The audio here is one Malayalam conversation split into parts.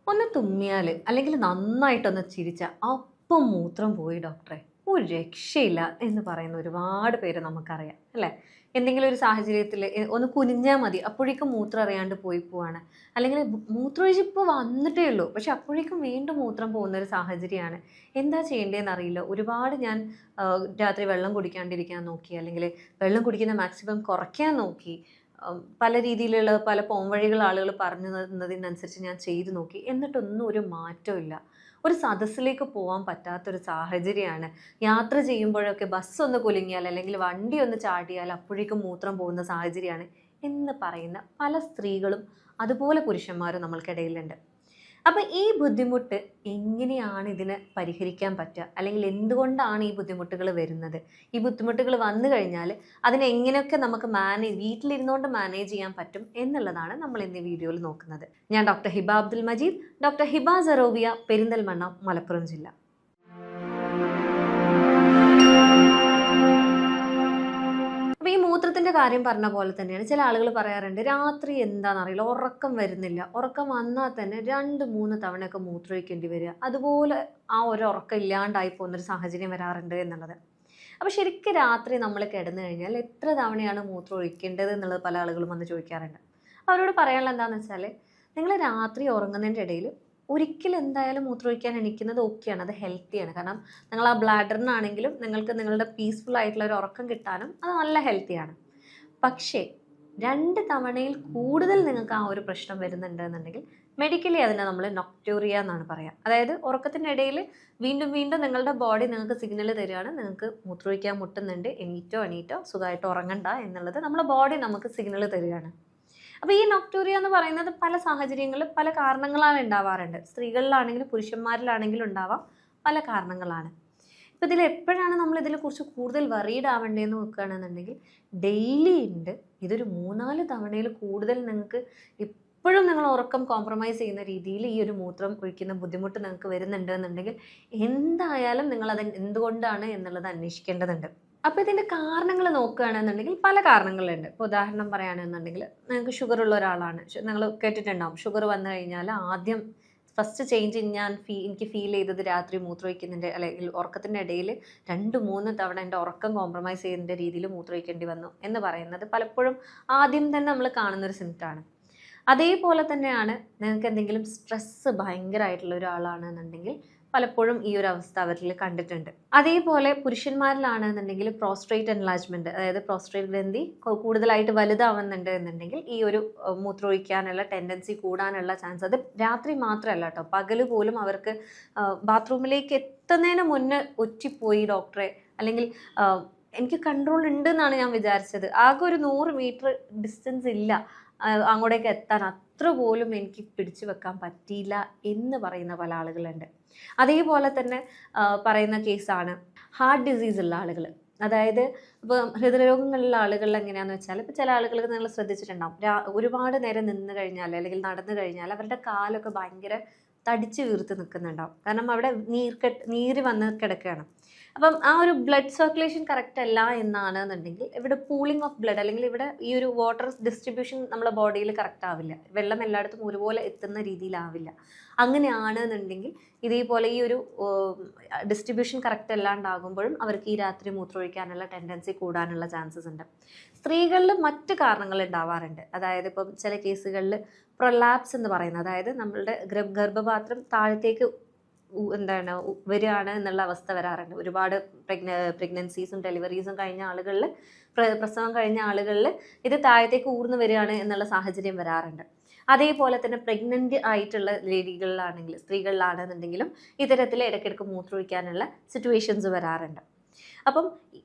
ഒന്ന് തുമ്മിയാൽ അല്ലെങ്കിൽ നന്നായിട്ടൊന്ന് ചിരിച്ച അപ്പം മൂത്രം പോയി ഡോക്ടറെ, ഒരു രക്ഷയില്ല എന്ന് പറയുന്ന ഒരുപാട് പേര് നമുക്കറിയാം അല്ലേ? എന്തെങ്കിലും ഒരു സാഹചര്യത്തിൽ ഒന്ന് കുനിഞ്ഞാൽ മതി അപ്പോഴേക്കും മൂത്രം അറിയാണ്ട് പോയി പോവാണ്. അല്ലെങ്കിൽ മൂത്രമൊഴിച്ചിപ്പോൾ വന്നിട്ടേ ഉള്ളൂ പക്ഷെ അപ്പോഴേക്കും വീണ്ടും മൂത്രം പോകുന്ന ഒരു സാഹചര്യമാണ്. എന്താ ചെയ്യേണ്ടതെന്ന് അറിയില്ല. ഒരുപാട് ഞാൻ രാത്രി വെള്ളം കുടിക്കാണ്ടിരിക്കാൻ നോക്കി, അല്ലെങ്കിൽ വെള്ളം കുടിക്കുന്ന മാക്സിമം കുറയ്ക്കാൻ നോക്കി. പല രീതിയിലുള്ള പല പോംവഴികൾ ആളുകൾ പറഞ്ഞു തന്നതിനനുസരിച്ച് ഞാൻ ചെയ്തു നോക്കി. എന്നിട്ടൊന്നും ഒരു മാറ്റവും ഇല്ല. ഒരു സദസ്സിലേക്ക് പോകാൻ പറ്റാത്തൊരു സാഹചര്യമാണ്. യാത്ര ചെയ്യുമ്പോഴൊക്കെ ബസ് ഒന്ന് കുലുങ്ങിയാൽ അല്ലെങ്കിൽ വണ്ടി ഒന്ന് ചാടിയാൽ അപ്പോഴേക്കും മൂത്രം പോകുന്ന സാഹചര്യമാണ് എന്ന് പറയുന്ന പല സ്ത്രീകളും അതുപോലെ പുരുഷന്മാരും നമ്മൾക്കിടയിലുണ്ട്. അപ്പം ഈ ബുദ്ധിമുട്ട് എങ്ങനെയാണ് ഇതിനെ പരിഹരിക്കാൻ പറ്റുക? അല്ലെങ്കിൽ എന്തുകൊണ്ടാണ് ഈ ബുദ്ധിമുട്ടുകൾ വരുന്നത്? ഈ ബുദ്ധിമുട്ടുകൾ വന്നു കഴിഞ്ഞാൽ അതിനെ എങ്ങനെയൊക്കെ നമുക്ക് വീട്ടിലിരുന്നുകൊണ്ട് മാനേജ് ചെയ്യാൻ പറ്റും എന്നുള്ളതാണ് നമ്മൾ ഇന്ന് ഈ വീഡിയോയിൽ നോക്കുന്നത്. ഞാൻ ഡോക്ടർ ഹിബ അബ്ദുൽ മജീദ്, ഡോക്ടർ ഹിബ സറോവിയ, പെരിന്തൽമണ്ണ, മലപ്പുറം ജില്ല. അപ്പോൾ ഈ മൂത്രത്തിൻ്റെ കാര്യം പറഞ്ഞ പോലെ തന്നെയാണ് ചില ആളുകൾ പറയാറുണ്ട്, രാത്രി എന്താണെന്നറിയില്ല ഉറക്കം വരുന്നില്ല, ഉറക്കം വന്നാൽ തന്നെ 2-3 തവണയൊക്കെ മൂത്രമൊഴിക്കേണ്ടി വരിക, അതുപോലെ ആ ഒരു ഉറക്കം ഇല്ലാണ്ടായി പോകുന്നൊരു സാഹചര്യം വരാറുണ്ട് എന്നുള്ളത്. അപ്പോൾ ശരിക്കും രാത്രി നമ്മൾ കിടന്നു കഴിഞ്ഞാൽ എത്ര തവണയാണ് മൂത്രം ഒഴിക്കേണ്ടത് എന്നുള്ളത് പല ആളുകളും വന്ന് ചോദിക്കാറുണ്ട്. അവരോട് പറയാനുള്ള എന്താണെന്ന് വെച്ചാൽ, നിങ്ങൾ രാത്രി ഉറങ്ങുന്നതിൻ്റെ ഇടയിൽ ഒരിക്കലും എന്തായാലും മൂത്രമൊഴിക്കാൻ എണീക്കുന്നത് ഓക്കെയാണ്, അത് ഹെൽത്തിയാണ്. കാരണം നിങ്ങൾ ആ ബ്ലാഡറിനാണെങ്കിലും നിങ്ങൾക്ക് നിങ്ങളുടെ പീസ്ഫുൾ ആയിട്ടുള്ള ഒരു ഉറക്കം കിട്ടാനും അത് നല്ല ഹെൽത്തിയാണ്. പക്ഷേ 2 തവണയിൽ കൂടുതൽ നിങ്ങൾക്ക് ആ ഒരു പ്രശ്നം വരുന്നുണ്ടെന്നുണ്ടെങ്കിൽ മെഡിക്കലി അതിനെ നമ്മൾ നൊക്ടൂറിയ എന്നാണ് പറയുക. അതായത് ഉറക്കത്തിൻ്റെ ഇടയിൽ വീണ്ടും വീണ്ടും നിങ്ങളുടെ ബോഡി നിങ്ങൾക്ക് സിഗ്നൽ തരികയാണ്, നിങ്ങൾക്ക് മൂത്രമൊഴിക്കാൻ മുട്ടുന്നുണ്ട്, എണീറ്റോ സുഖമായിട്ട് ഉറങ്ങണ്ട എന്നുള്ളത് നമ്മുടെ ബോഡി നമുക്ക് സിഗ്നൽ തരികയാണ്. അപ്പോൾ ഈ നൊക്ടൂറിയ എന്ന് പറയുന്നത് പല സാഹചര്യങ്ങളിൽ പല കാരണങ്ങളാണ് ഉണ്ടാവാറുണ്ട്. സ്ത്രീകളിലാണെങ്കിലും പുരുഷന്മാരിലാണെങ്കിലും ഉണ്ടാവാം, പല കാരണങ്ങളാണ്. ഇപ്പോൾ ഇതിൽ എപ്പോഴാണ് നമ്മൾ ഇതിനെക്കുറിച്ച് കൂടുതൽ വറീഡ് ആവേണ്ടതെന്ന് നോക്കുകയാണെന്നുണ്ടെങ്കിൽ ഡെയിലി ഉണ്ട്. ഇതൊരു 3-4 തവണയിൽ കൂടുതൽ നിങ്ങൾക്ക് ഇപ്പോഴും നിങ്ങൾ ഉറക്കം കോംപ്രമൈസ് ചെയ്യുന്ന രീതിയിൽ ഈ ഒരു മൂത്രം ഒഴിക്കുന്ന ബുദ്ധിമുട്ട് നിങ്ങൾക്ക് വരുന്നുണ്ടെന്നുണ്ടെങ്കിൽ എന്തായാലും നിങ്ങളത് എന്തുകൊണ്ടാണ് എന്നുള്ളത് അന്വേഷിക്കേണ്ടതുണ്ട്. അപ്പോൾ ഇതിൻ്റെ കാരണങ്ങൾ നോക്കുകയാണെന്നുണ്ടെങ്കിൽ പല കാരണങ്ങളുണ്ട്. ഇപ്പോൾ ഉദാഹരണം പറയുകയാണെന്നുണ്ടെങ്കിൽ നിങ്ങൾക്ക് ഷുഗർ ഉള്ള ഒരാളാണ്, നിങ്ങൾ കേട്ടിട്ടുണ്ടാവും, ഷുഗർ വന്നു കഴിഞ്ഞാൽ ആദ്യം ഫസ്റ്റ് ചേഞ്ച് എനിക്ക് ഫീൽ ചെയ്തത് രാത്രി മൂത്രമൊഴിക്കുന്നതിൻ്റെ അല്ലെങ്കിൽ ഉറക്കത്തിൻ്റെ ഇടയിൽ 2-3 തവണ എൻ്റെ ഉറക്കം കോംപ്രമൈസ് ചെയ്യുന്നതിൻ്റെ രീതിയിൽ മൂത്രമൊഴിക്കേണ്ടി വന്നു എന്ന് പറയുന്നത് പലപ്പോഴും ആദ്യം തന്നെ നമ്മൾ കാണുന്നൊരു സിംറ്റമാണ്. അതേപോലെ തന്നെയാണ് നിങ്ങൾക്ക് എന്തെങ്കിലും സ്ട്രെസ്സ് ഭയങ്കരമായിട്ടുള്ള ഒരാളാണെന്നുണ്ടെങ്കിൽ പലപ്പോഴും ഈ ഒരു അവസ്ഥ അവരിൽ കണ്ടിട്ടുണ്ട്. അതേപോലെ പുരുഷന്മാരിലാണെന്നുണ്ടെങ്കിൽ പ്രോസ്ട്രേറ്റ് എൻലാർജ്മെൻറ്റ്, അതായത് പ്രോസ്ട്രേറ്റ് ഗ്രന്ഥി കൂടുതലായിട്ട് വലുതാവുന്നുണ്ട് എന്നുണ്ടെങ്കിൽ ഈ ഒരു മൂത്രമൊഴിക്കാനുള്ള ടെൻഡൻസി കൂടാനുള്ള ചാൻസ്, അത് രാത്രി മാത്രമല്ല കേട്ടോ, പകൽ പോലും അവർക്ക് ബാത്റൂമിലേക്ക് എത്തുന്നതിന് മുന്നേ ഒറ്റിപ്പോയി ഡോക്ടറെ, അല്ലെങ്കിൽ എനിക്ക് കൺട്രോൾ ഉണ്ട് എന്നാണ് ഞാൻ വിചാരിച്ചത്, ആകെ ഒരു 100 മീറ്റർ ഡിസ്റ്റൻസ് ഇല്ല അങ്ങോട്ടേക്ക് എത്താൻ, അത്ര പോലും എനിക്ക് പിടിച്ചു വെക്കാൻ പറ്റിയില്ല എന്ന് പറയുന്ന പല ആളുകളുണ്ട്. അതേപോലെ തന്നെ പറയുന്ന കേസാണ് ഹാർട്ട് ഡിസീസ് ഉള്ള ആളുകൾ. അതായത് ഇപ്പോൾ ഹൃദയരോഗങ്ങളുള്ള ആളുകളിൽ എങ്ങനെയാണെന്ന് വെച്ചാൽ, ഇപ്പോൾ ചില ആളുകൾക്ക് നിങ്ങൾ ശ്രദ്ധിച്ചിട്ടുണ്ടാവും, ഒരുപാട് നേരം നിന്ന് കഴിഞ്ഞാൽ അല്ലെങ്കിൽ നടന്നു കഴിഞ്ഞാൽ അവരുടെ കാലൊക്കെ ഭയങ്കര തടിച്ച് വീർത്ത് നിൽക്കുന്നുണ്ടാവും. കാരണം അവിടെ നീര് വന്ന് കിടക്കുകയാണ്. അപ്പം ആ ഒരു ബ്ലഡ് സർക്കുലേഷൻ കറക്റ്റ് അല്ല എന്നാണെന്നുണ്ടെങ്കിൽ ഇവിടെ പൂളിംഗ് ഓഫ് ബ്ലഡ്, അല്ലെങ്കിൽ ഇവിടെ ഈ ഒരു വാട്ടർ ഡിസ്ട്രിബ്യൂഷൻ നമ്മളെ ബോഡിയിൽ കറക്റ്റ് ആവില്ല, വെള്ളം എല്ലായിടത്തും ഒരുപോലെ എത്തുന്ന രീതിയിലാവില്ല. അങ്ങനെയാണെന്നുണ്ടെങ്കിൽ ഇതേപോലെ ഈ ഒരു ഡിസ്ട്രിബ്യൂഷൻ കറക്റ്റ് അല്ലാണ്ടാകുമ്പോഴും അവർക്ക് ഈ രാത്രി മൂത്രമൊഴിക്കാനുള്ള ടെൻഡൻസി കൂടാനുള്ള ചാൻസസ് ഉണ്ട്. സ്ത്രീകളിൽ മറ്റ് കാരണങ്ങൾ ഉണ്ടാവാറുണ്ട്. അതായത് ഇപ്പം ചില കേസുകളിൽ പ്രൊലാപ്സ് എന്ന് പറയുന്നത്, അതായത് നമ്മളുടെ ഗർഭപാത്രം താഴത്തേക്ക് വരികയാണ് എന്നുള്ള അവസ്ഥ വരാറുണ്ട്. ഒരുപാട് പ്രഗ്നൻസീസും ഡെലിവറീസും കഴിഞ്ഞ ആളുകളിൽ, പ്രസവം കഴിഞ്ഞ ആളുകളിൽ ഇത് താഴത്തേക്ക് ഊർന്നു വരികയാണ് എന്നുള്ള സാഹചര്യം വരാറുണ്ട്. അതേപോലെ തന്നെ പ്രഗ്നൻ്റ് ആയിട്ടുള്ള ലേഡികളിലാണെങ്കിൽ, സ്ത്രീകളിലാണെന്നുണ്ടെങ്കിലും ഇത്തരത്തിൽ ഇടയ്ക്കിടയ്ക്ക് മൂത്രമൊഴിക്കാനുള്ള സിറ്റുവേഷൻസ് വരാറുണ്ട്. അപ്പം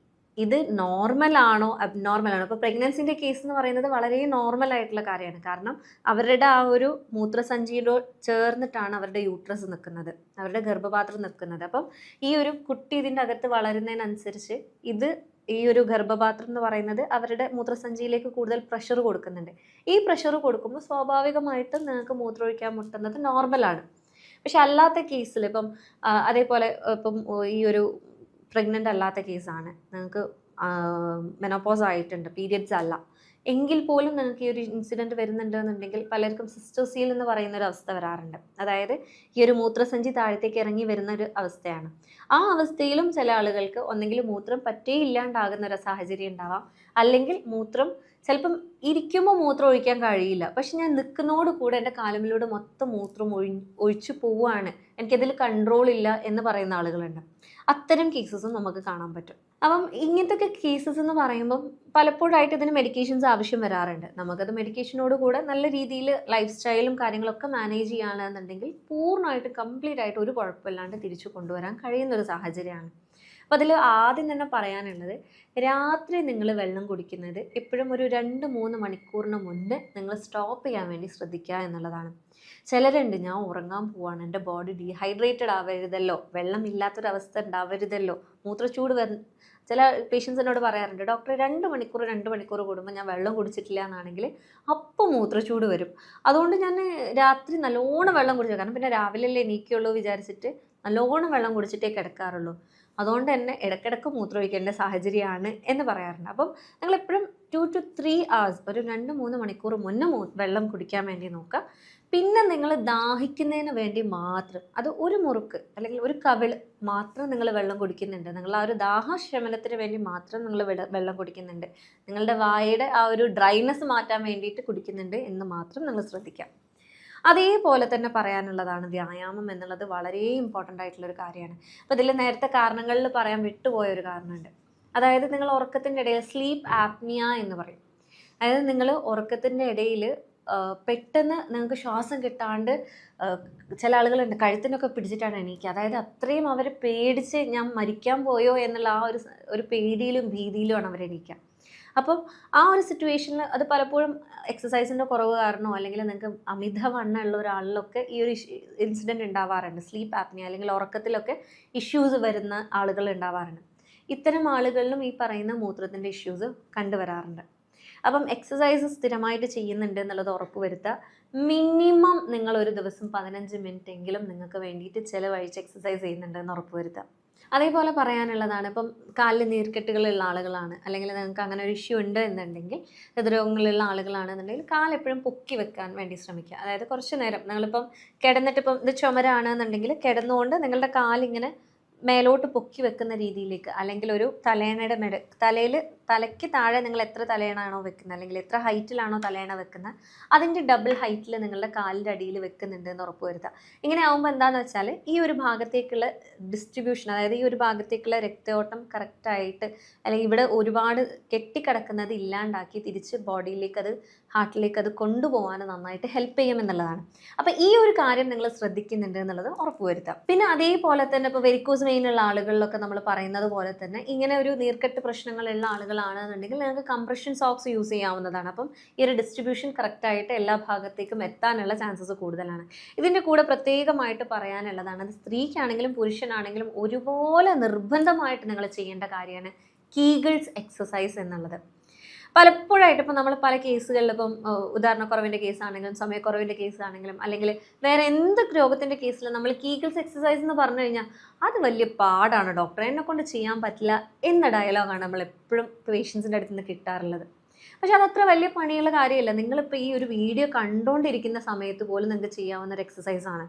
ഇത് നോർമലാണോ അബ്നോർമലാണോ? ഇപ്പോൾ പ്രഗ്നൻസിൻ്റെ കേസ് എന്ന് പറയുന്നത് വളരെ നോർമൽ ആയിട്ടുള്ള കാര്യമാണ്. കാരണം അവരുടെ ആ ഒരു മൂത്രസഞ്ചിയോട് ചേർന്നിട്ടാണ് അവരുടെ യൂട്രസ് നിൽക്കുന്നത്, അവരുടെ ഗർഭപാത്രം നിൽക്കുന്നത്. അപ്പം ഈ ഒരു കുട്ടി ഇതിൻ്റെ അകത്ത് വളരുന്നതിനനുസരിച്ച് ഈ ഒരു ഗർഭപാത്രം എന്ന് പറയുന്നത് അവരുടെ മൂത്രസഞ്ചിയിലേക്ക് കൂടുതൽ പ്രഷർ കൊടുക്കുന്നുണ്ട്. ഈ പ്രഷർ കൊടുക്കുമ്പോൾ സ്വാഭാവികമായിട്ടും നിങ്ങൾക്ക് മൂത്രമൊഴിക്കാൻ മുട്ടുന്നത് നോർമലാണ്. പക്ഷെ അല്ലാത്ത കേസിൽ അതേപോലെ ഈ ഒരു പ്രഗ്നൻ്റ് അല്ലാത്ത കേസാണ്, നിങ്ങൾക്ക് മെനോപോസ് ആയിട്ടുണ്ട്, പീരിയഡ്സ് അല്ല എങ്കിൽ പോലും നിങ്ങൾക്ക് ഈ ഒരു ഇൻസിഡൻറ്റ് വരുന്നുണ്ടെന്നുണ്ടെങ്കിൽ പലർക്കും സിസ്റ്റോസീൽ എന്ന് പറയുന്ന ഒരു അവസ്ഥ വരാറുണ്ട്. അതായത് ഈ ഒരു മൂത്രസഞ്ചി താഴത്തേക്ക് ഇറങ്ങി വരുന്ന ഒരു അവസ്ഥയാണ്. ആ അവസ്ഥയിലും ചില ആളുകൾക്ക് ഒന്നെങ്കിൽ മൂത്രം പറ്റേ ഇല്ലാണ്ടാകുന്ന ഒരു സാഹചര്യം ഉണ്ടാവാം, അല്ലെങ്കിൽ മൂത്രം ചിലപ്പം ഇരിക്കുമ്പോൾ മൂത്രം ഒഴിക്കാൻ കഴിയില്ല, പക്ഷെ ഞാൻ നിൽക്കുന്നതോട് കൂടെ എൻ്റെ കാലുമിലൂടെ മൊത്തം മൂത്രം ഒഴിച്ചു പോവുകയാണ്, എനിക്കതിൽ കൺട്രോൾ ഇല്ല എന്ന് പറയുന്ന ആളുകളുണ്ട്. അത്തരം കേസസും നമുക്ക് കാണാൻ പറ്റും. അപ്പം ഇങ്ങനത്തെ കേസസ് എന്ന് പറയുമ്പം പലപ്പോഴായിട്ട് ഇതിന് മെഡിക്കേഷൻസ് ആവശ്യം വരാറുണ്ട്. നമുക്കത് മെഡിക്കേഷനോട് കൂടെ നല്ല രീതിയിൽ ലൈഫ് സ്റ്റൈലും കാര്യങ്ങളൊക്കെ മാനേജ് ചെയ്യുകയാണെന്നുണ്ടെങ്കിൽ പൂർണ്ണമായിട്ട് കംപ്ലീറ്റ് ആയിട്ട് ഒരു കുഴപ്പമില്ലാണ്ട് തിരിച്ചു കൊണ്ടുവരാൻ കഴിയുന്ന ഒരു സാഹചര്യമാണ്. അപ്പോൾ അതിൽ ആദ്യം തന്നെ പറയാനുള്ളത്, രാത്രി നിങ്ങൾ വെള്ളം കുടിക്കുന്നത് എപ്പോഴും ഒരു 2-3 മണിക്കൂറിന് മുന്നേ നിങ്ങൾ സ്റ്റോപ്പ് ചെയ്യാൻ വേണ്ടി ശ്രദ്ധിക്കുക എന്നുള്ളതാണ്. ചിലരുണ്ട്, ഞാൻ ഉറങ്ങാൻ പോവാണ്, എൻ്റെ ബോഡി ഡീഹൈഡ്രേറ്റഡ് ആവരുതല്ലോ, വെള്ളം ഇല്ലാത്തൊരവസ്ഥ ഉണ്ടാവരുതല്ലോ, മൂത്രച്ചൂട് ചില പേഷ്യൻസ് എന്നോട് പറയാറുണ്ട്, ഡോക്ടർ 2 മണിക്കൂർ കൂടുമ്പോൾ ഞാൻ വെള്ളം കുടിച്ചിട്ടില്ല എന്നാണെങ്കിൽ അപ്പോൾ മൂത്രച്ചൂട് വരും. അതുകൊണ്ട് ഞാൻ രാത്രി നല്ലോണം വെള്ളം കുടിച്ചു, കാരണം പിന്നെ രാവിലെ എണീക്കുള്ളൂ വിചാരിച്ചിട്ട് നല്ലോണം വെള്ളം കുടിച്ചിട്ടേ കിടക്കാറുള്ളൂ. അതുകൊണ്ട് തന്നെ ഇടയ്ക്കിടയ്ക്ക് മൂത്രമൊഴിക്കേണ്ട സാഹചര്യമാണ് എന്ന് പറയാറുണ്ട്. അപ്പം നിങ്ങളെപ്പോഴും 2 to 3 hours, ഒരു 2-3 മണിക്കൂർ മുന്നേ വെള്ളം കുടിക്കാൻ വേണ്ടി നോക്കുക. പിന്നെ നിങ്ങൾ ദാഹിക്കുന്നതിന് വേണ്ടി മാത്രം, അത് ഒരു മുറുക്ക് അല്ലെങ്കിൽ ഒരു കവിൾ മാത്രം നിങ്ങൾ വെള്ളം കുടിക്കുന്നുണ്ട്, നിങ്ങൾ ആ ഒരു ദാഹശമനത്തിന് വേണ്ടി മാത്രം നിങ്ങൾ വെള്ളം കുടിക്കുന്നുണ്ട്, നിങ്ങളുടെ വായയുടെ ആ ഒരു ഡ്രൈനെസ് മാറ്റാൻ വേണ്ടിയിട്ട് കുടിക്കുന്നുണ്ട് എന്ന് മാത്രം നിങ്ങൾ ശ്രദ്ധിക്കാം. അതേപോലെ തന്നെ പറയാനുള്ളതാണ് വ്യായാമം എന്നുള്ളത് വളരെ ഇമ്പോർട്ടൻ്റ് ആയിട്ടുള്ളൊരു കാര്യമാണ്. അപ്പോൾ ഇതിൽ നേരത്തെ കാരണങ്ങളിൽ പറയാൻ വിട്ടുപോയൊരു കാരണമുണ്ട്. അതായത് നിങ്ങൾ ഉറക്കത്തിൻ്റെ ഇടയിൽ സ്ലീപ്പ് ആപ്നിയ എന്ന് പറയും. അതായത് നിങ്ങൾ ഉറക്കത്തിൻ്റെ ഇടയിൽ പെട്ടെന്ന് നിങ്ങൾക്ക് ശ്വാസം കിട്ടാണ്ട് ചില ആളുകളുണ്ട് കഴുത്തിനൊക്കെ പിടിച്ചിട്ടാണ് എണീക്കുക. അതായത് അത്രയും അവർ പേടിച്ച് ഞാൻ മരിക്കാൻ പോയോ എന്നുള്ള ആ ഒരു പേടിയിലും ഭീതിയിലുമാണ് അവർ എണീക്കുക. അപ്പം ആ ഒരു സിറ്റുവേഷനിൽ അത് പലപ്പോഴും എക്സസൈസിൻ്റെ കുറവ് കാരണമോ അല്ലെങ്കിൽ നിങ്ങൾക്ക് അമിതവണ്ണമുള്ള ഒരാളിലൊക്കെ ഈ ഒരു ഇൻസിഡൻറ്റ് ഉണ്ടാവാറുണ്ട്. സ്ലീപ്പ് ആപ്നിയ അല്ലെങ്കിൽ ഉറക്കത്തിലൊക്കെ ഇഷ്യൂസ് വരുന്ന ആളുകൾ ഉണ്ടാവാറുണ്ട്. ഇത്തരം ആളുകളിലും ഈ പറയുന്ന മൂത്രത്തിൻ്റെ ഇഷ്യൂസ് കണ്ടുവരാറുണ്ട്. അപ്പം എക്സസൈസ് സ്ഥിരമായിട്ട് ചെയ്യുന്നുണ്ട് എന്നുള്ളത് ഉറപ്പ് വരുത്തുക. മിനിമം നിങ്ങൾ ഒരു ദിവസം 15 മിനിറ്റ് എങ്കിലും നിങ്ങൾക്ക് വേണ്ടിയിട്ട് ചിലവഴിച്ച് എക്സസൈസ് ചെയ്യുന്നുണ്ടെന്ന് ഉറപ്പ് വരുത്തുക. അതേപോലെ പറയാനുള്ളതാണ്, ഇപ്പം കാലിൽ നീർക്കെട്ടുകളുള്ള ആളുകളാണ്, അല്ലെങ്കിൽ നിങ്ങൾക്ക് അങ്ങനെ ഒരു ഇഷ്യൂ ഉണ്ട് എന്നുണ്ടെങ്കിൽ, ഹൃദ്രോഗങ്ങളുള്ള ആളുകളാണെന്നുണ്ടെങ്കിൽ കാലെപ്പോഴും പൊക്കി വെക്കാൻ വേണ്ടി ശ്രമിക്കുക. അതായത് കുറച്ച് നേരം നിങ്ങളിപ്പം കിടന്നിട്ട്, ഇപ്പം ഇത് ചുമരാണെന്നുണ്ടെങ്കിൽ കിടന്നുകൊണ്ട് നിങ്ങളുടെ കാലിങ്ങനെ മേലോട്ട് പൊക്കി വെക്കുന്ന രീതിയിലേക്ക്, അല്ലെങ്കിൽ ഒരു തലേണയുടെ തലയ്ക്ക് താഴെ നിങ്ങൾ എത്ര തലയണാണോ വെക്കുന്നത്, അല്ലെങ്കിൽ എത്ര ഹൈറ്റിലാണോ തലയണ വെക്കുന്നത്, അതിൻ്റെ ഡബിൾ ഹൈറ്റിൽ നിങ്ങളുടെ കാലിൻ്റെ അടിയിൽ വെക്കുന്നുണ്ട് എന്ന് ഉറപ്പ് വരുത്തുക. ഇങ്ങനെ ആകുമ്പോൾ എന്താണെന്ന് വെച്ചാൽ ഈ ഒരു ഭാഗത്തേക്കുള്ള ഡിസ്ട്രിബ്യൂഷൻ, അതായത് ഈ ഒരു ഭാഗത്തേക്കുള്ള രക്തയോട്ടം കറക്റ്റായിട്ട്, അല്ലെങ്കിൽ ഇവിടെ ഒരുപാട് കെട്ടിക്കിടക്കുന്നത് ഇല്ലാണ്ടാക്കി തിരിച്ച് ബോഡിയിലേക്ക്, അത് ഹാർട്ടിലേക്ക് അത് കൊണ്ടുപോകാൻ നന്നായിട്ട് ഹെൽപ്പ് ചെയ്യുമെന്നുള്ളതാണ്. അപ്പോൾ ഈ ഒരു കാര്യം നിങ്ങൾ ശ്രദ്ധിക്കുന്നുണ്ട് എന്നുള്ളത് ഉറപ്പ് വരുത്താം. പിന്നെ അതേപോലെ തന്നെ ഇപ്പോൾ വെരിക്കോസ് വെയിനുള്ള ആളുകളിലൊക്കെ നമ്മൾ പറയുന്നത് പോലെ തന്നെ ഇങ്ങനെ ഒരു നീർക്കെട്ട് പ്രശ്നങ്ങളുള്ള ആളുകളാണെന്നുണ്ടെങ്കിൽ നിങ്ങൾക്ക് കംപ്രഷൻ സോക്സ് യൂസ് ചെയ്യാവുന്നതാണ്. അപ്പം ഈ ഒരു ഡിസ്ട്രിബ്യൂഷൻ കറക്റ്റായിട്ട് എല്ലാ ഭാഗത്തേക്കും എത്താനുള്ള ചാൻസസ് കൂടുതലാണ്. ഇതിൻ്റെ കൂടെ പ്രത്യേകമായിട്ട് പറയാനുള്ളതാണ്, അത് സ്ത്രീക്കാണെങ്കിലും പുരുഷനാണെങ്കിലും ഒരുപോലെ നിർബന്ധമായിട്ട് നിങ്ങൾ ചെയ്യേണ്ട കാര്യമാണ് കീഗിൾസ് എക്സസൈസ് എന്നുള്ളത്. പലപ്പോഴായിട്ട് ഇപ്പം നമ്മൾ പല കേസുകളിൽ, ഇപ്പം ഉദാഹരണക്കുറവിൻ്റെ കേസാണെങ്കിലും സമയക്കുറവിൻ്റെ കേസാണെങ്കിലും അല്ലെങ്കിൽ വേറെ എന്ത് രോഗത്തിൻ്റെ കേസിലും നമ്മൾ കീഗിൾസ് എക്സസൈസ് എന്ന് പറഞ്ഞു കഴിഞ്ഞാൽ അത് വലിയ പാടാണ് ഡോക്ടർ, എന്നെ കൊണ്ട് ചെയ്യാൻ പറ്റില്ല എന്ന ഡയലോഗാണ് നമ്മൾ എപ്പോഴും പേഷ്യൻസിൻ്റെ അടുത്ത് നിന്ന് കിട്ടാറുള്ളത്. പക്ഷെ അതത്ര വലിയ പണിയുള്ള കാര്യമില്ല. നിങ്ങളിപ്പോൾ ഈ ഒരു വീഡിയോ കണ്ടുകൊണ്ടിരിക്കുന്ന സമയത്ത് പോലും നിങ്ങൾക്ക് ചെയ്യാവുന്ന ഒരു എക്സസൈസാണ്.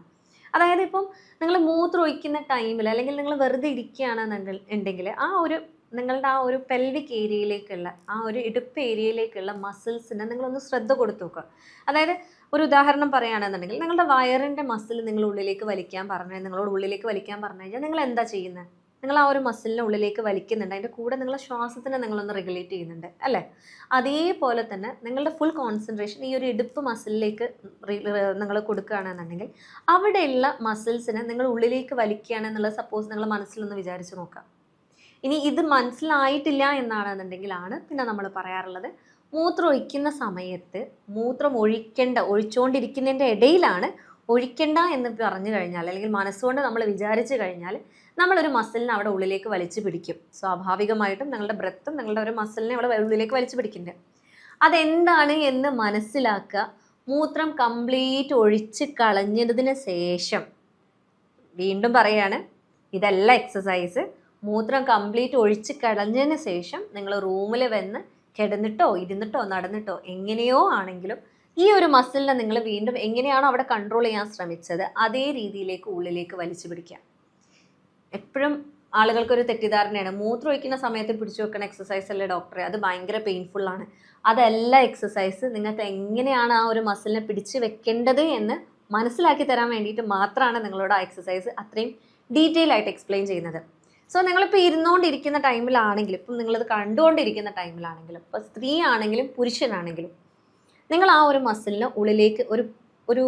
അതായത് ഇപ്പം നിങ്ങൾ മൂത്രം ഒഴിക്കുന്ന ടൈമിൽ അല്ലെങ്കിൽ നിങ്ങൾ വെറുതെ ഇരിക്കുകയാണെന്നുണ്ടെങ്കിൽ നിങ്ങളുടെ ആ ഒരു പെൽവിക് ഏരിയയിലേക്കുള്ള ആ ഒരു ഇടുപ്പ് ഏരിയയിലേക്കുള്ള മസിൽസിനെ നിങ്ങളൊന്ന് ശ്രദ്ധ കൊടുത്തു നോക്കുക. അതായത് ഒരു ഉദാഹരണം പറയുകയാണെന്നുണ്ടെങ്കിൽ നിങ്ങളുടെ വയറിൻ്റെ മസിൽ നിങ്ങൾ ഉള്ളിലേക്ക് വലിക്കാൻ നിങ്ങളോട് ഉള്ളിലേക്ക് വലിക്കാൻ പറഞ്ഞു കഴിഞ്ഞാൽ നിങ്ങൾ എന്താ ചെയ്യുന്നത്? നിങ്ങൾ ആ ഒരു മസിലിനെ ഉള്ളിലേക്ക് വലിക്കുന്നുണ്ട്, അതിൻ്റെ കൂടെ നിങ്ങളുടെ ശ്വാസത്തിനെ നിങ്ങളൊന്ന് റെഗുലേറ്റ് ചെയ്യുന്നുണ്ട് അല്ലേ? അതേപോലെ തന്നെ നിങ്ങളുടെ ഫുൾ കോൺസെൻട്രേഷൻ ഈ ഒരു ഇടുപ്പ് മസിലിലേക്ക് നിങ്ങൾ കൊടുക്കുകയാണെന്നുണ്ടെങ്കിൽ അവിടെയുള്ള മസിൽസിനെ നിങ്ങൾ ഉള്ളിലേക്ക് വലിക്കുകയാണെന്നുള്ളത് സപ്പോസ് നിങ്ങൾ മനസ്സിലൊന്ന് വിചാരിച്ച് നോക്കാം. ഇനി ഇത് മനസ്സിലായിട്ടില്ല എന്നാണെന്നുണ്ടെങ്കിലാണ് പിന്നെ നമ്മൾ പറയാറുള്ളത്, മൂത്രം ഒഴിക്കുന്ന സമയത്ത് മൂത്രം ഒഴിച്ചുകൊണ്ടിരിക്കുന്നതിൻ്റെ ഇടയിലാണ് ഒഴിക്കണ്ട എന്ന് പറഞ്ഞു കഴിഞ്ഞാൽ, അല്ലെങ്കിൽ മനസ്സുകൊണ്ട് നമ്മൾ വിചാരിച്ചു കഴിഞ്ഞാൽ നമ്മളൊരു മസിലിനെ അവിടെ ഉള്ളിലേക്ക് വലിച്ചു പിടിക്കും. സ്വാഭാവികമായിട്ടും നിങ്ങളുടെ ബ്രെത്തും നിങ്ങളുടെ ഒരു മസിലിനെ അവിടെ ഉള്ളിലേക്ക് വലിച്ചു പിടിക്കുന്നുണ്ട്. അതെന്താണ് എന്ന് മനസ്സിലാക്കുക. മൂത്രം കംപ്ലീറ്റ് ഒഴിച്ച് കളഞ്ഞതിന് ശേഷം, വീണ്ടും പറയാണ്, ഇതല്ല എക്സസൈസ്, മൂത്രം കംപ്ലീറ്റ് ഒഴിച്ച് കളഞ്ഞതിന് ശേഷം നിങ്ങൾ റൂമിൽ വന്ന് കിടന്നിട്ടോ ഇരുന്നിട്ടോ നടന്നിട്ടോ എങ്ങനെയോ ആണെങ്കിലും ഈ ഒരു മസിലിനെ നിങ്ങൾ വീണ്ടും എങ്ങനെയാണോ അവിടെ കൺട്രോൾ ചെയ്യാൻ ശ്രമിച്ചത് അതേ രീതിയിലേക്ക് ഉള്ളിലേക്ക് വലിച്ചു പിടിക്കുക. എപ്പോഴും ആളുകൾക്കൊരു തെറ്റിദ്ധാരണയാണ്, മൂത്രം ഒഴിക്കുന്ന സമയത്ത് പിടിച്ചു വെക്കുന്ന എക്സസൈസ് അല്ലേ ഡോക്ടറെ, അത് ഭയങ്കര പെയിൻഫുള്ളാണ്. അതല്ല എക്സസൈസ്. നിങ്ങൾക്ക് എങ്ങനെയാണ് ആ ഒരു മസിലിനെ പിടിച്ച് വെക്കേണ്ടത് എന്ന് മനസ്സിലാക്കി തരാൻ വേണ്ടിയിട്ട് മാത്രമാണ് നിങ്ങളോട് ആ എക്സസൈസ് അത്രയും ഡീറ്റെയിൽ ആയിട്ട് എക്സ്പ്ലെയിൻ ചെയ്യുന്നത്. സോ നിങ്ങളിപ്പോൾ ഇരുന്നുകൊണ്ടിരിക്കുന്ന ടൈമിലാണെങ്കിലും ഇപ്പം നിങ്ങളത് കണ്ടുകൊണ്ടിരിക്കുന്ന ടൈമിലാണെങ്കിലും ഇപ്പോൾ സ്ത്രീ ആണെങ്കിലും പുരുഷനാണെങ്കിലും നിങ്ങൾ ആ ഒരു മസിലിന് ഉള്ളിലേക്ക് ഒരു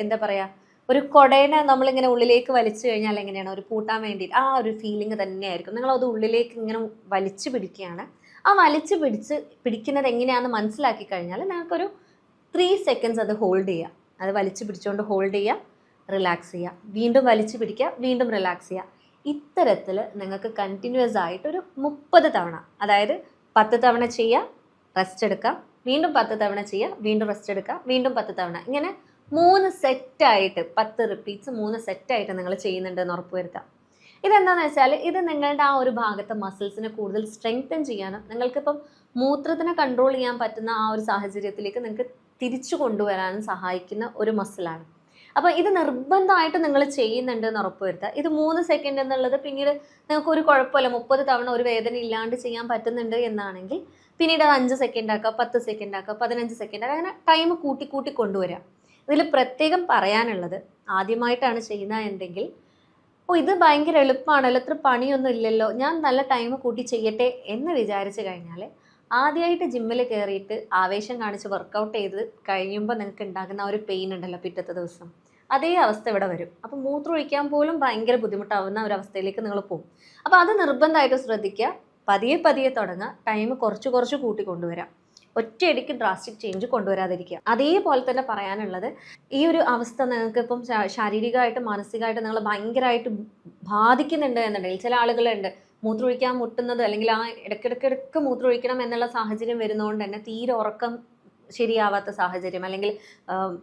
എന്താ പറയുക, ഒരു കൊടേനെ നമ്മളിങ്ങനെ ഉള്ളിലേക്ക് വലിച്ചു കഴിഞ്ഞാൽ എങ്ങനെയാണ് ഒരു പൂട്ടാൻ വേണ്ടിയിട്ട് ആ ഒരു ഫീലിംഗ് തന്നെയായിരിക്കും. നിങ്ങളത് ഉള്ളിലേക്ക് ഇങ്ങനെ വലിച്ചു പിടിക്കുകയാണ്. ആ വലിച്ചു പിടിക്കുന്നത് എങ്ങനെയാണെന്ന് മനസ്സിലാക്കി കഴിഞ്ഞാൽ നിങ്ങൾക്കൊരു 3 seconds അത് ഹോൾഡ് ചെയ്യുക. അത് വലിച്ചു പിടിച്ചുകൊണ്ട് ഹോൾഡ് ചെയ്യുക, റിലാക്സ് ചെയ്യുക, വീണ്ടും വലിച്ചു പിടിക്കുക, വീണ്ടും റിലാക്സ് ചെയ്യുക. ഇത്തരത്തിൽ നിങ്ങൾക്ക് കണ്ടിന്യൂസ് ആയിട്ട് ഒരു 30 തവണ, അതായത് 10 തവണ ചെയ്യുക, റെസ്റ്റ് എടുക്കുക, വീണ്ടും 10 തവണ ചെയ്യുക, വീണ്ടും റെസ്റ്റ് എടുക്കുക, വീണ്ടും 10 തവണ, ഇങ്ങനെ 3 സെറ്റായിട്ട് 10 റിപ്പീറ്റ്സ് 3 സെറ്റായിട്ട് നിങ്ങൾ ചെയ്യുന്നുണ്ടെന്ന് ഉറപ്പുവരുത്താം. ഇതെന്താണെന്ന് വെച്ചാൽ ഇത് നിങ്ങളുടെ ആ ഒരു ഭാഗത്തെ മസിൽസിനെ കൂടുതൽ സ്ട്രെങ്തൻ ചെയ്യാനും നിങ്ങൾക്കിപ്പം മൂത്രത്തിനെ കൺട്രോൾ ചെയ്യാൻ പറ്റുന്ന ആ ഒരു സാഹചര്യത്തിലേക്ക് നിങ്ങൾക്ക് തിരിച്ചു കൊണ്ടുവരാനും സഹായിക്കുന്ന ഒരു മസിലാണ്. അപ്പോൾ ഇത് നിർബന്ധമായിട്ട് നിങ്ങൾ ചെയ്യുന്നുണ്ട് എന്ന് ഉറപ്പുവരുത്തുക. ഇത് 3 സെക്കൻഡ് എന്നുള്ളത് പിന്നീട് നിങ്ങൾക്ക് ഒരു കുഴപ്പമില്ല, 30 തവണ ഒരു വേദന ഇല്ലാണ്ട് ചെയ്യാൻ പറ്റുന്നുണ്ട് എന്നാണെങ്കിൽ പിന്നീട് അത് 5 സെക്കൻഡ് ആക്കുക, 10 സെക്കൻഡ് ആക്കുക, 15 സെക്കൻഡ് ആക്കുക, അങ്ങനെ ടൈം കൂട്ടി കൊണ്ടുവരാം. ഇതിൽ പ്രത്യേകം പറയാനുള്ളത്, ആദ്യമായിട്ടാണ് ചെയ്യുന്നതെങ്കിൽ ഇത് ഭയങ്കര എളുപ്പമാണല്ലോ, ഇത്ര പണിയൊന്നും ഇല്ലല്ലോ, ഞാൻ നല്ല ടൈം കൂട്ടി ചെയ്യട്ടെ എന്ന് വിചാരിച്ചു കഴിഞ്ഞാൽ ആദ്യമായിട്ട് ജിമ്മിൽ കയറിയിട്ട് ആവേശം കാണിച്ച് വർക്കൗട്ട് ചെയ്ത് കഴിയുമ്പോൾ നിങ്ങൾക്ക് ഉണ്ടാകുന്ന ഒരു പെയിൻ ഉണ്ടല്ലോ പിറ്റത്തെ ദിവസം, അതേ അവസ്ഥ ഇവിടെ വരും. അപ്പോൾ മൂത്രം ഒഴിക്കാൻ പോലും ഭയങ്കര ബുദ്ധിമുട്ടാവുന്ന ഒരു അവസ്ഥയിലേക്ക് നിങ്ങൾ പോകും. അപ്പോൾ അത് നിർബന്ധമായിട്ട് ശ്രദ്ധിക്കുക. പതിയെ തുടങ്ങുക, ടൈം കുറച്ച് കൂട്ടി കൊണ്ടുവരാം. ഒറ്റയടിക്ക് ഡ്രാസ്റ്റിക് ചേഞ്ച് കൊണ്ടുവരാതിരിക്കുക. അതേപോലെ തന്നെ പറയാനുള്ളത്, ഈ ഒരു അവസ്ഥ നിങ്ങൾക്ക് ഇപ്പം ശാരീരികമായിട്ട് മാനസികമായിട്ട് നിങ്ങൾ ഭയങ്കരമായിട്ട് ബാധിക്കുന്നുണ്ട് എന്നുണ്ടെങ്കിൽ, ചില ആളുകളുണ്ട് മൂത്രമൊഴിക്കാൻ മുട്ടുന്നത് അല്ലെങ്കിൽ ആ ഇടയ്ക്കിടയ്ക്ക് മൂത്രമൊഴിക്കണം എന്നുള്ള സാഹചര്യം വരുന്നതുകൊണ്ട് തന്നെ തീരെ ഉറക്കം ശരിയാവാത്ത സാഹചര്യം, അല്ലെങ്കിൽ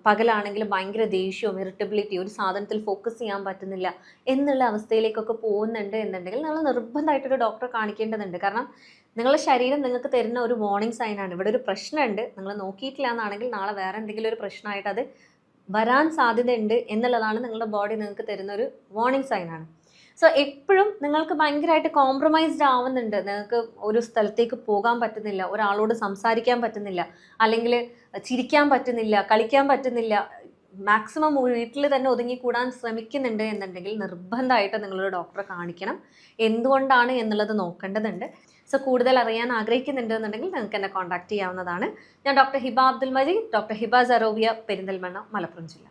പകലാണെങ്കിൽ ഭയങ്കര ദേഷ്യവും ഇറിറ്റബിലിറ്റി, ഒരു സാധനത്തിൽ ഫോക്കസ് ചെയ്യാൻ പറ്റുന്നില്ല എന്നുള്ള അവസ്ഥയിലേക്കൊക്കെ പോകുന്നുണ്ട് എന്നുണ്ടെങ്കിൽ നിങ്ങൾ നിർബന്ധമായിട്ടൊരു ഡോക്ടറെ കാണിക്കേണ്ടതുണ്ട്. കാരണം നിങ്ങളുടെ ശരീരം നിങ്ങൾക്ക് തരുന്ന ഒരു വാർണിംഗ് സൈനാണ്. ഇവിടെ ഒരു പ്രശ്നമുണ്ട്, നിങ്ങൾ നോക്കിയിട്ടില്ല എന്നാണെങ്കിൽ നാളെ വേറെ എന്തെങ്കിലും ഒരു പ്രശ്നമായിട്ട് അത് വരാൻ സാധ്യതയുണ്ട് എന്നുള്ളതാണ് നിങ്ങളുടെ ബോഡി നിങ്ങൾക്ക് തരുന്ന ഒരു വാർണിംഗ് സൈനാണ്. സോ എപ്പോഴും നിങ്ങൾക്ക് ഭയങ്കരമായിട്ട് കോംപ്രമൈസ്ഡ് ആവുന്നുണ്ട്, നിങ്ങൾക്ക് ഒരു സ്ഥലത്തേക്ക് പോകാൻ പറ്റുന്നില്ല, ഒരാളോട് സംസാരിക്കാൻ പറ്റുന്നില്ല, അല്ലെങ്കിൽ ചിരിക്കാൻ പറ്റുന്നില്ല, കളിക്കാൻ പറ്റുന്നില്ല, മാക്സിമം വീട്ടിൽ തന്നെ ഒതുങ്ങിക്കൂടാൻ ശ്രമിക്കുന്നുണ്ട് എന്നുണ്ടെങ്കിൽ നിർബന്ധമായിട്ട് നിങ്ങളൊരു ഡോക്ടറെ കാണിക്കണം. എന്തുകൊണ്ടാണ് എന്നുള്ളത് നോക്കേണ്ടതുണ്ട്. സോ കൂടുതൽ അറിയാൻ ആഗ്രഹിക്കുന്നുണ്ട് എന്നുണ്ടെങ്കിൽ നിങ്ങൾക്ക് എന്നെ കോൺടാക്ട് ചെയ്യാവുന്നതാണ്. ഞാൻ ഡോക്ടർ ഹിബ അബ്ദുൽ മജീദ്, ഡോക്ടർ ഹിബ സറോവിയ, പെരിന്തൽമണ്ണ, മലപ്പുറം ജില്ല.